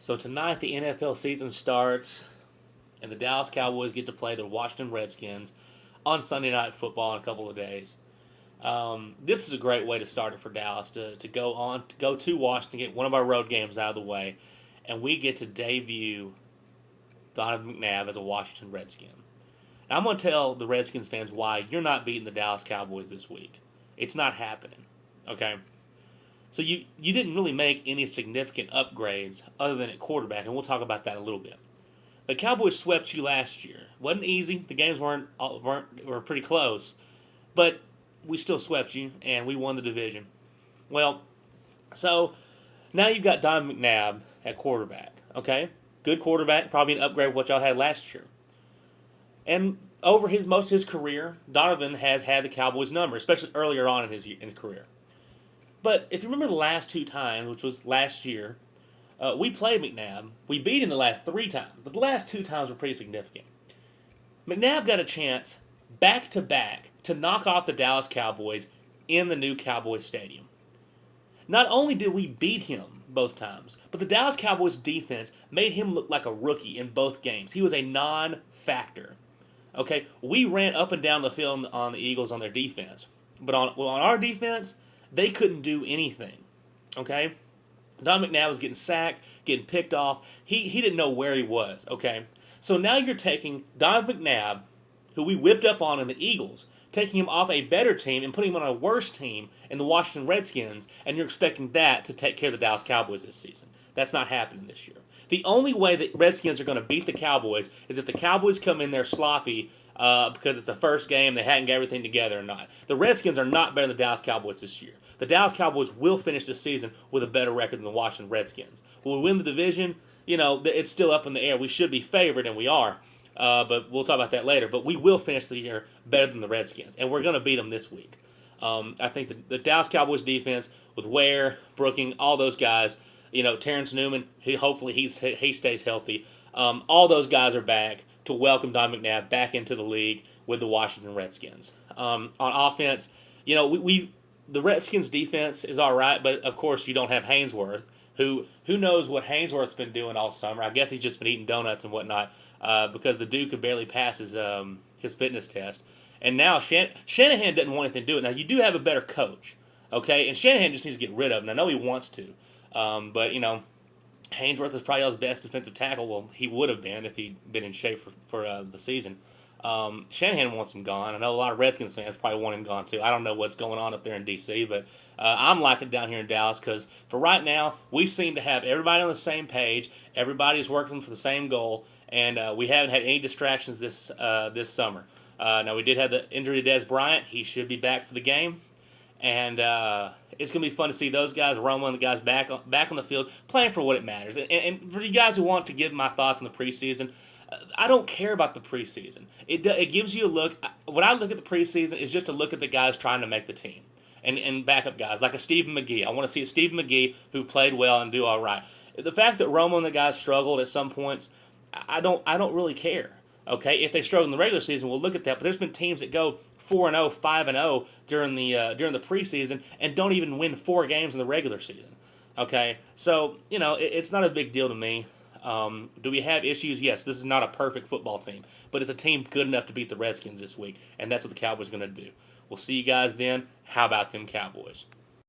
So tonight the NFL season starts, and the Dallas Cowboys get to play the Washington Redskins on Sunday Night Football in a couple of days. This is a great way to start it for Dallas to go to Washington, get one of our road games out of the way, and we get to debut Donovan McNabb as a Washington Redskin. Now, I'm going to tell the Redskins fans why you're not beating the Dallas Cowboys this week. It's not happening. Okay? So you didn't really make any significant upgrades other than at quarterback, and we'll talk about that in a little bit. The Cowboys swept you last year. Wasn't easy. The games were pretty close, but we still swept you, and we won the division. Well, so now you've got Donovan McNabb at quarterback. Okay, good quarterback, probably an upgrade of what y'all had last year. And over most of his career, Donovan has had the Cowboys' number, especially earlier on in his career. But if you remember the last two times, which was last year, we played McNabb. We beat him the last 3 times, but the last 2 times were pretty significant. McNabb got a chance back-to-back to knock off the Dallas Cowboys in the new Cowboys Stadium. Not only did we beat him both times, but the Dallas Cowboys defense made him look like a rookie in both games. He was a non-factor. Okay, we ran up and down the field on the Eagles on their defense. But on our defense, they couldn't do anything. Okay? Don McNabb was getting sacked, getting picked off. He didn't know where he was. Okay? So now you're taking Donovan McNabb, who we whipped up on in the Eagles, taking him off a better team and putting him on a worse team in the Washington Redskins, and you're expecting that to take care of the Dallas Cowboys this season. That's not happening this year. The only way the Redskins are going to beat the Cowboys is if the Cowboys come in there sloppy because it's the first game, they hadn't got everything together or not. The Redskins are not better than the Dallas Cowboys this year. The Dallas Cowboys will finish this season with a better record than the Washington Redskins. Will we win the division? It's still up in the air. We should be favored, and we are. But we'll talk about that later. But we will finish the year better than the Redskins, and we're going to beat them this week. I think the Dallas Cowboys defense with Ware, Brooking, all those guys, Terrence Newman, hopefully he stays healthy. All those guys are back to welcome Don McNabb back into the league with the Washington Redskins. On offense, the Redskins defense is all right, but of course you don't have Hainsworth. Who knows what Hainsworth's been doing all summer? I guess he's just been eating donuts and whatnot because the dude could barely pass his fitness test. And now Shanahan doesn't want anything to do it. Now you do have a better coach, okay? And Shanahan just needs to get rid of him. I know he wants to, but Hainsworth is probably his best defensive tackle. Well, he would have been if he'd been in shape for the season. Shanahan wants him gone. I know a lot of Redskins fans probably want him gone too. I don't know what's going on up there in D.C., but I'm liking it down here in Dallas because for right now, we seem to have everybody on the same page. Everybody's working for the same goal, and we haven't had any distractions this summer. Now, we did have the injury to Dez Bryant. He should be back for the game. And it's going to be fun to see those guys, Romo and the guys, back on the field, playing for what it matters. And for you guys who want to give my thoughts on the preseason, I don't care about the preseason. It gives you a look. When I look at the preseason, is just to look at the guys trying to make the team. And backup guys, like a Stephen McGee. I want to see a Stephen McGee who played well and do all right. The fact that Romo and the guys struggled at some points, I don't really care. Okay, if they struggle in the regular season, we'll look at that. But there's been teams that go 4-0, 5-0 during the preseason and don't even win 4 games in the regular season. Okay, so it's not a big deal to me. Do we have issues? Yes, this is not a perfect football team, but it's a team good enough to beat the Redskins this week, and that's what the Cowboys are going to do. We'll see you guys then. How about them Cowboys?